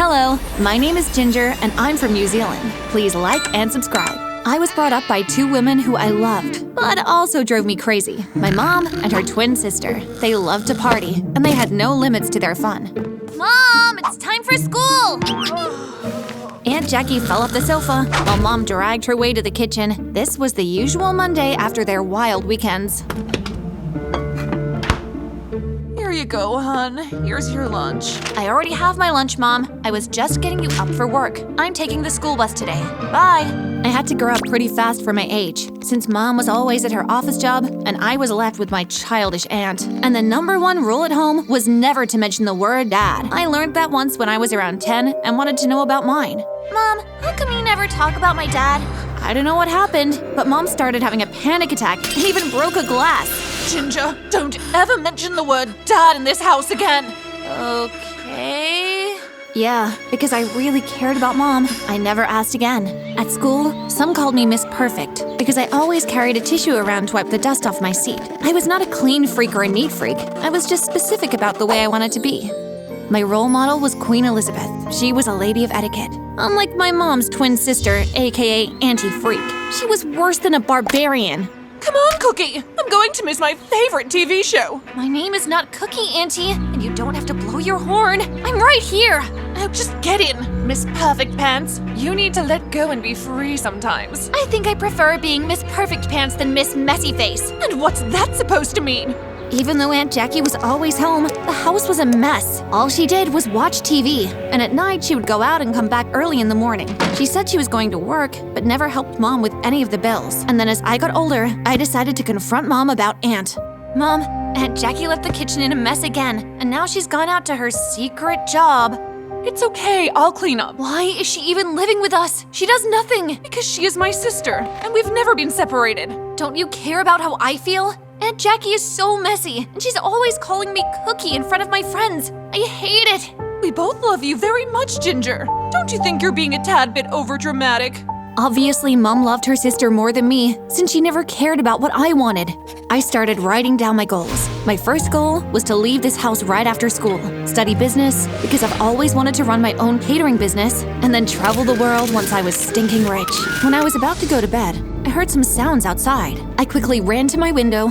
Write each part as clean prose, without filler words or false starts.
Hello, my name is Ginger and I'm from New Zealand. Please like and subscribe. I was brought up by two women who I loved, but also drove me crazy. My mom and her twin sister. They loved to party, and they had no limits to their fun. Mom, it's time for school! Aunt Jackie fell off the sofa while Mom dragged her way to the kitchen. This was the usual Monday after their wild weekends. Here you go, hon. Here's your lunch. I already have my lunch, Mom. I was just getting you up for work. I'm taking the school bus today. Bye. I had to grow up pretty fast for my age, since Mom was always at her office job and I was left with my childish aunt. And the #1 rule at home was never to mention the word dad. I learned that once when I was around 10 and wanted to know about mine. Mom, how come you never talk about my dad? I don't know what happened, but Mom started having a panic attack and even broke a glass. Ginger, don't ever mention the word dad in this house again. Okay. Yeah, because I really cared about Mom. I never asked again. At school, some called me Miss Perfect because I always carried a tissue around to wipe the dust off my seat. I was not a clean freak or a neat freak. I was just specific about the way I wanted to be. My role model was Queen Elizabeth. She was a lady of etiquette. Unlike my mom's twin sister, aka Auntie Freak, she was worse than a barbarian. Come on, Cookie. I'm going to miss my favorite TV show. My name is not Cookie, Auntie, and you don't have to blow your horn. I'm right here. Now just get in, Miss Perfect Pants. You need to let go and be free sometimes. I think I prefer being Miss Perfect Pants than Miss Messy Face. And what's that supposed to mean? Even though Aunt Jackie was always home, the house was a mess. All she did was watch TV, and at night she would go out and come back early in the morning. She said she was going to work, but never helped Mom with any of the bills. And then as I got older, I decided to confront Mom about Aunt. Mom, Aunt Jackie left the kitchen in a mess again, and now she's gone out to her secret job. It's okay, I'll clean up. Why is she even living with us? She does nothing. Because she is my sister, and we've never been separated. Don't you care about how I feel? Aunt Jackie is so messy, and she's always calling me Cookie in front of my friends. I hate it. We both love you very much, Ginger. Don't you think you're being a tad bit overdramatic? Obviously, Mom loved her sister more than me, since she never cared about what I wanted. I started writing down my goals. My first goal was to leave this house right after school, study business, because I've always wanted to run my own catering business, and then travel the world once I was stinking rich. When I was about to go to bed, I heard some sounds outside. I quickly ran to my window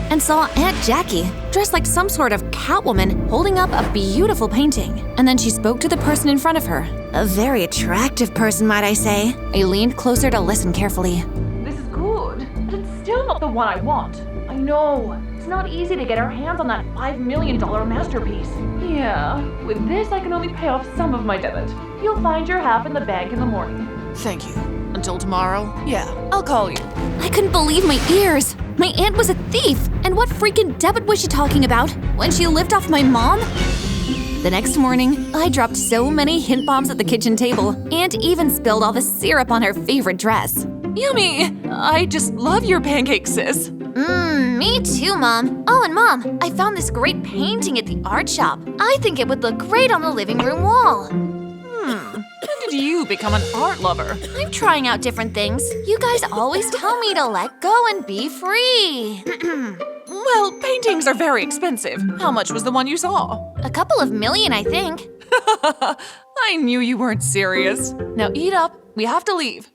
and saw Aunt Jackie, dressed like some sort of Catwoman, holding up a beautiful painting. And then she spoke to the person in front of her. A very attractive person, might I say. I leaned closer to listen carefully. This is good, but it's still not the one I want. I know. It's not easy to get our hands on that $5 million masterpiece. Yeah, with this I can only pay off some of my debit. You'll find your half in the bank in the morning. Thank you. Until tomorrow? Yeah, I'll call you. I couldn't believe my ears. My aunt was a thief. And what freaking debit was she talking about? When she lived off my mom? The next morning, I dropped so many hint bombs at the kitchen table. Aunt even spilled all the syrup on her favorite dress. Yummy! I just love your pancakes, sis. Me too, Mom. Oh, and Mom, I found this great painting at the art shop. I think it would look great on the living room wall. When did you become an art lover? I'm trying out different things. You guys always tell me to let go and be free. Well, paintings are very expensive. How much was the one you saw? A couple of million, I think. I knew you weren't serious. Now eat up. We have to leave.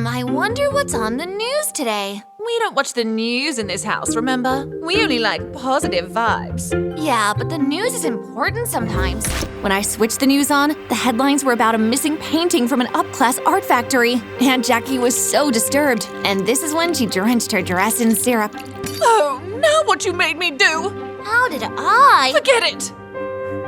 I wonder what's on the news today. We don't watch the news in this house, remember? We only like positive vibes. Yeah, but the news is important sometimes. When I switched the news on, the headlines were about a missing painting from an up-class art factory. Aunt Jackie was so disturbed, and this is when she drenched her dress in syrup. Oh, now what you made me do! How did I? Forget it!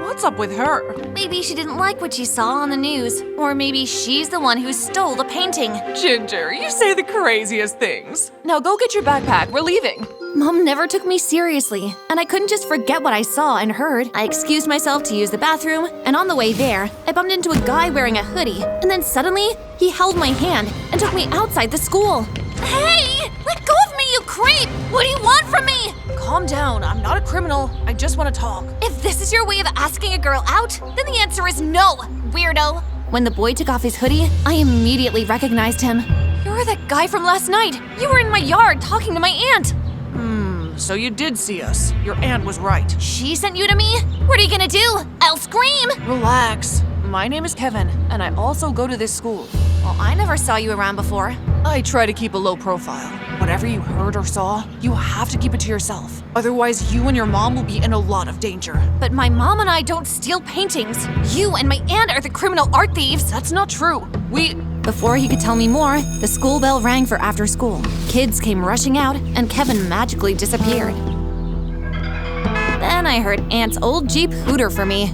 What's up with her? Maybe she didn't like what she saw on the news. Or maybe she's the one who stole the painting. Ginger, you say the craziest things. Now go get your backpack, we're leaving. Mom never took me seriously, and I couldn't just forget what I saw and heard. I excused myself to use the bathroom, and on the way there, I bumped into a guy wearing a hoodie, and then suddenly, he held my hand and took me outside the school. Hey! Let go of me, you creep! What do you want from me? Calm down, I'm not a criminal. I just want to talk. If this is your way of asking a girl out, then the answer is no, weirdo. When the boy took off his hoodie, I immediately recognized him. You're that guy from last night. You were in my yard talking to my aunt. So you did see us. Your aunt was right. She sent you to me? What are you gonna do? I'll scream! Relax. my name is Kevin, and I also go to this school. Well, I never saw you around before. I try to keep a low profile. Whatever you heard or saw, you have to keep it to yourself. Otherwise, you and your mom will be in a lot of danger. But my mom and I don't steal paintings. You and my aunt are the criminal art thieves. That's not true. Before he could tell me more, the school bell rang for after school. Kids came rushing out, and Kevin magically disappeared. Then I heard Aunt's old Jeep hooter for me.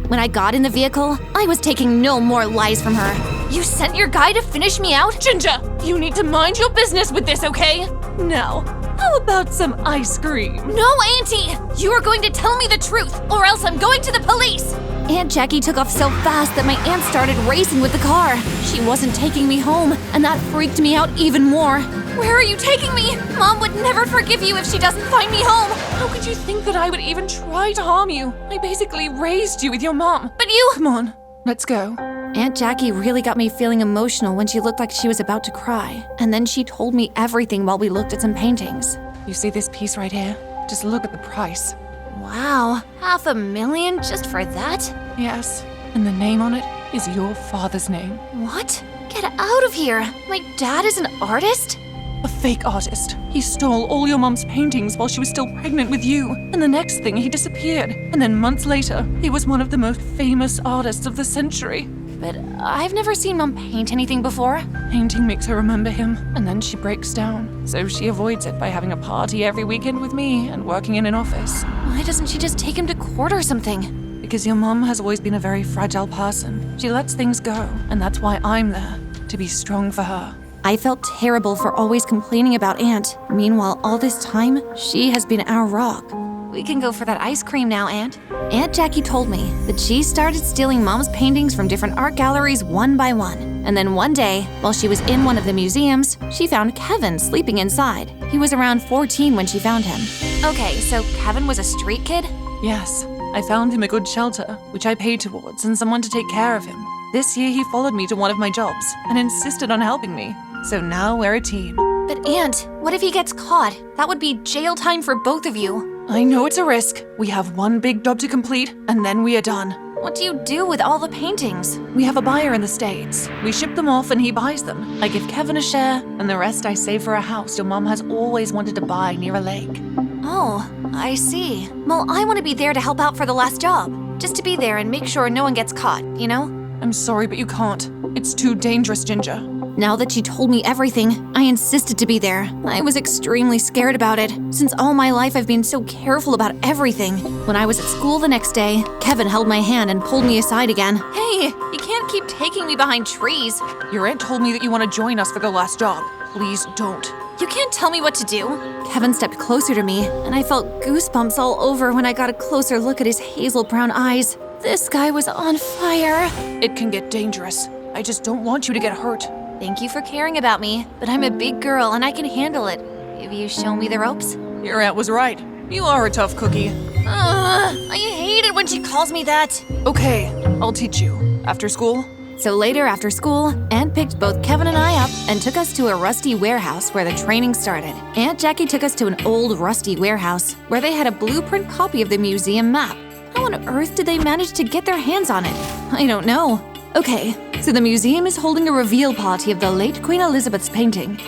When I got in the vehicle, I was taking no more lies from her. You sent your guy to finish me out? Ginger, you need to mind your business with this, okay? Now, how about some ice cream? No, Auntie! You are going to tell me the truth, or else I'm going to the police! Aunt Jackie took off so fast that my aunt started racing with the car. She wasn't taking me home, and that freaked me out even more. Where are you taking me? Mom would never forgive you if she doesn't find me home. How could you think that I would even try to harm you? I basically raised you with your mom. But you— Come on, let's go. Aunt Jackie really got me feeling emotional when she looked like she was about to cry. And then she told me everything while we looked at some paintings. You see this piece right here? Just look at the price. Wow, $500,000 just for that? Yes, and the name on it is your father's name. What? Get out of here! My dad is an artist? A fake artist. He stole all your mom's paintings while she was still pregnant with you. And the next thing, he disappeared. And then months later, he was one of the most famous artists of the century. But I've never seen Mom paint anything before. Painting makes her remember him, and then she breaks down. So she avoids it by having a party every weekend with me and working in an office. Why doesn't she just take him to court or something? Because your mom has always been a very fragile person. She lets things go, and that's why I'm there, to be strong for her. I felt terrible for always complaining about Aunt. Meanwhile, all this time, she has been our rock. We can go for that ice cream now, Aunt. Aunt Jackie told me that she started stealing Mom's paintings from different art galleries one by one. And then one day, while she was in one of the museums, she found Kevin sleeping inside. He was around 14 when she found him. Okay, so Kevin was a street kid? Yes, I found him a good shelter, which I paid towards, and someone to take care of him. This year, he followed me to one of my jobs and insisted on helping me. So now we're a team. But Aunt, what if he gets caught? That would be jail time for both of you. I know it's a risk. We have one big job to complete, and then we are done. What do you do with all the paintings? We have a buyer in the States. We ship them off and he buys them. I give Kevin a share, and the rest I save for a house your mom has always wanted to buy near a lake. Oh, I see. Well, I want to be there to help out for the last job. Just to be there and make sure no one gets caught, you know? I'm sorry, but you can't. It's too dangerous, Ginger. Now that she told me everything, I insisted to be there. I was extremely scared about it. Since all my life I've been so careful about everything. When I was at school the next day, Kevin held my hand and pulled me aside again. Hey, you can't keep taking me behind trees. Your aunt told me that you want to join us for the last job. Please don't. You can't tell me what to do. Kevin stepped closer to me, and I felt goosebumps all over when I got a closer look at his hazel brown eyes. This guy was on fire. It can get dangerous. I just don't want you to get hurt. Thank you for caring about me, but I'm a big girl and I can handle it. If you show me the ropes. Your aunt was right. You are a tough cookie. I hate it when she calls me that. Okay, I'll teach you. After school? So later after school, Aunt picked both Kevin and I up and took us to a rusty warehouse where the training started. Aunt Jackie took us to an old rusty warehouse where they had a blueprint copy of the museum map. How on earth did they manage to get their hands on it? I don't know. Okay, so the museum is holding a reveal party of the late Queen Elizabeth's painting.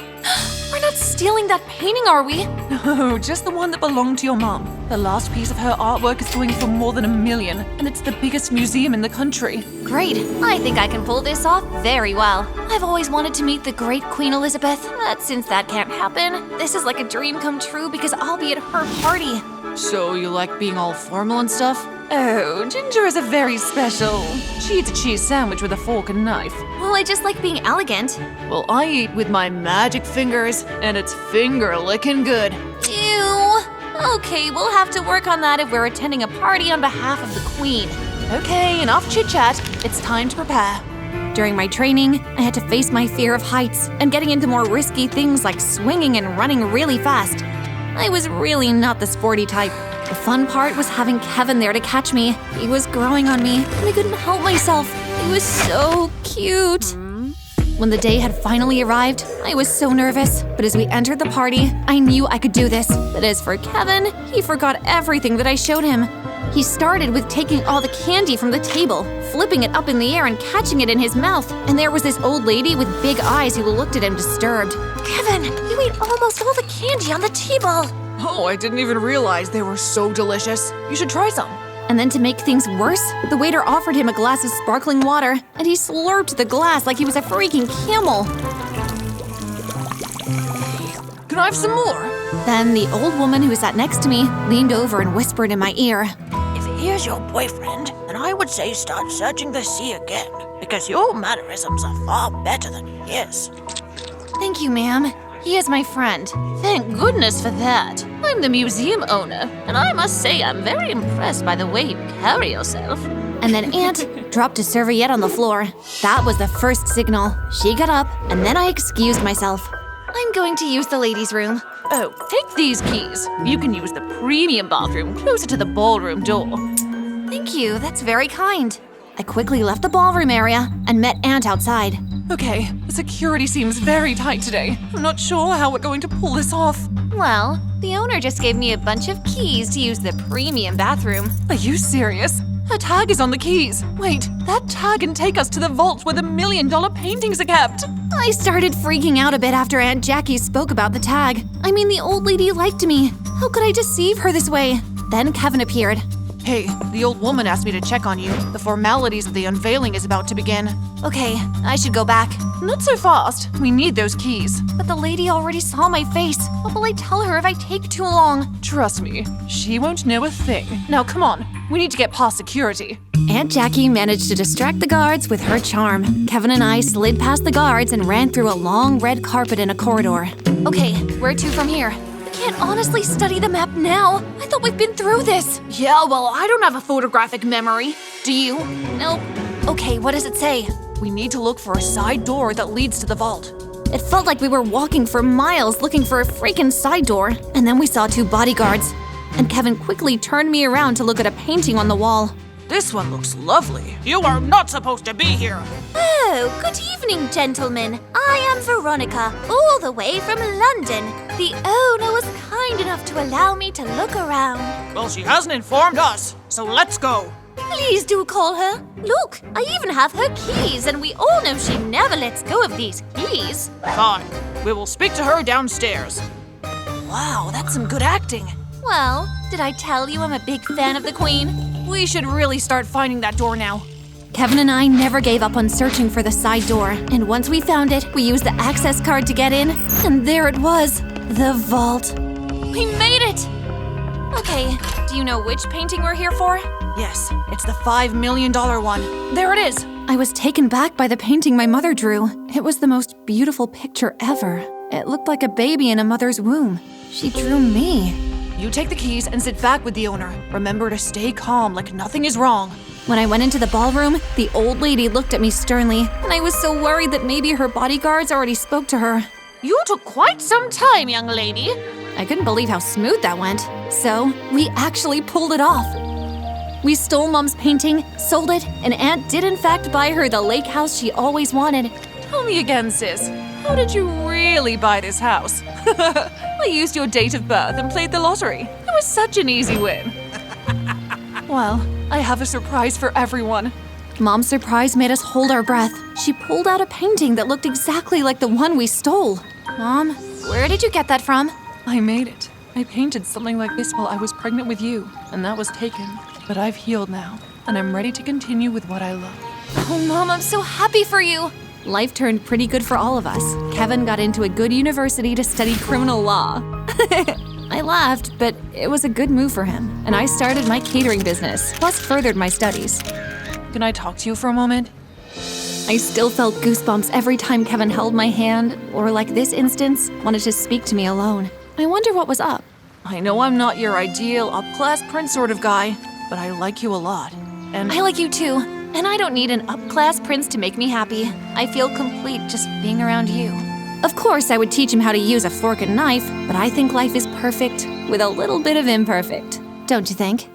We're not stealing that painting, are we? No, just the one that belonged to your mom. The last piece of her artwork is going for more than $1 million, and it's the biggest museum in the country. Great. I think I can pull this off very well. I've always wanted to meet the great Queen Elizabeth, but since that can't happen, this is like a dream come true because I'll be at her party. So you like being all formal and stuff? Oh, Ginger is a very special. She eats a cheese sandwich with a fork and knife. Well, I just like being elegant. Well, I eat with my magic fingers, and it's finger-licking good. Ew. Okay, we'll have to work on that if we're attending a party on behalf of the Queen. Okay, enough chit-chat. It's time to prepare. During my training, I had to face my fear of heights and getting into more risky things like swinging and running really fast. I was really not the sporty type. The fun part was having Kevin there to catch me. He was growing on me, and I couldn't help myself. He was so cute. When the day had finally arrived, I was so nervous. But as we entered the party, I knew I could do this. But as for Kevin, he forgot everything that I showed him. He started with taking all the candy from the table, flipping it up in the air and catching it in his mouth. And there was this old lady with big eyes who looked at him disturbed. Kevin, you ate almost all the candy on the table. Oh, I didn't even realize they were so delicious. You should try some. And then to make things worse, the waiter offered him a glass of sparkling water, and he slurped the glass like he was a freaking camel. Can I have some more? Then the old woman who sat next to me leaned over and whispered in my ear. If he is your boyfriend, then I would say start searching the sea again, because your mannerisms are far better than his. Thank you, ma'am. He is my friend. Thank goodness for that. I'm the museum owner, and I must say I'm very impressed by the way you carry yourself. And then Aunt dropped a serviette on the floor. That was the first signal. She got up, and then I excused myself. I'm going to use the ladies' room. Oh, take these keys. You can use the premium bathroom closer to the ballroom door. Thank you, that's very kind. I quickly left the ballroom area and met Aunt outside. Okay, the security seems very tight today. I'm not sure how we're going to pull this off. Well, the owner just gave me a bunch of keys to use the premium bathroom. Are you serious? Her tag is on the keys. Wait, that tag can take us to the vault where the $1 million paintings are kept. I started freaking out a bit after Aunt Jackie spoke about the tag. I mean, the old lady liked me. How could I deceive her this way? Then Kevin appeared. Hey, the old woman asked me to check on you. The formalities of the unveiling is about to begin. Okay, I should go back. Not so fast. We need those keys. But the lady already saw my face. What will I tell her if I take too long? Trust me, she won't know a thing. Now come on, we need to get past security. Aunt Jackie managed to distract the guards with her charm. Kevin and I slid past the guards and ran through a long red carpet in a corridor. Okay, where to from here? I can't honestly study the map now. I thought we've been through this. Yeah, well, I don't have a photographic memory. Do you? Nope. Okay, what does it say? We need to look for a side door that leads to the vault. It felt like we were walking for miles looking for a freaking side door. And then we saw 2 bodyguards. And Kevin quickly turned me around to look at a painting on the wall. This one looks lovely. You are not supposed to be here. Oh, good evening, gentlemen. I am Veronica, all the way from London. The owner was kind enough to allow me to look around. Well, she hasn't informed us, so let's go. Please do call her. Look, I even have her keys, and we all know she never lets go of these keys. Fine. We will speak to her downstairs. Wow, that's some good acting. Well, did I tell you I'm a big fan of the Queen? We should really start finding that door now. Kevin and I never gave up on searching for the side door, and once we found it, we used the access card to get in, and there it was, the vault. We made it! Okay, do you know which painting we're here for? Yes, it's the $5 million one. There it is. I was taken back by the painting my mother drew. It was the most beautiful picture ever. It looked like a baby in a mother's womb. She drew me. You take the keys and sit back with the owner. Remember to stay calm like nothing is wrong. When I went into the ballroom, the old lady looked at me sternly, and I was so worried that maybe her bodyguards already spoke to her. You took quite some time, young lady. I couldn't believe how smooth that went. So, we actually pulled it off. We stole Mom's painting, sold it, and Aunt did in fact buy her the lake house she always wanted. Tell me again, sis. How did you really buy this house? I used your date of birth and played the lottery. It was such an easy win. Well, I have a surprise for everyone. Mom's surprise made us hold our breath. She pulled out a painting that looked exactly like the one we stole. Mom, where did you get that from? I made it. I painted something like this while I was pregnant with you, and that was taken. But I've healed now, and I'm ready to continue with what I love. Oh, Mom, I'm so happy for you. Life turned pretty good for all of us. Kevin got into a good university to study criminal law. I laughed, but it was a good move for him, and I started my catering business, plus furthered my studies. Can I talk to you for a moment? I still felt goosebumps every time Kevin held my hand, or like this instance, wanted to speak to me alone. I wonder what was up. I know I'm not your ideal up-class prince sort of guy, but I like you a lot. And I like you too. And I don't need an up-class prince to make me happy. I feel complete just being around you. Of course, I would teach him how to use a fork and knife, but I think life is perfect with a little bit of imperfect. Don't you think?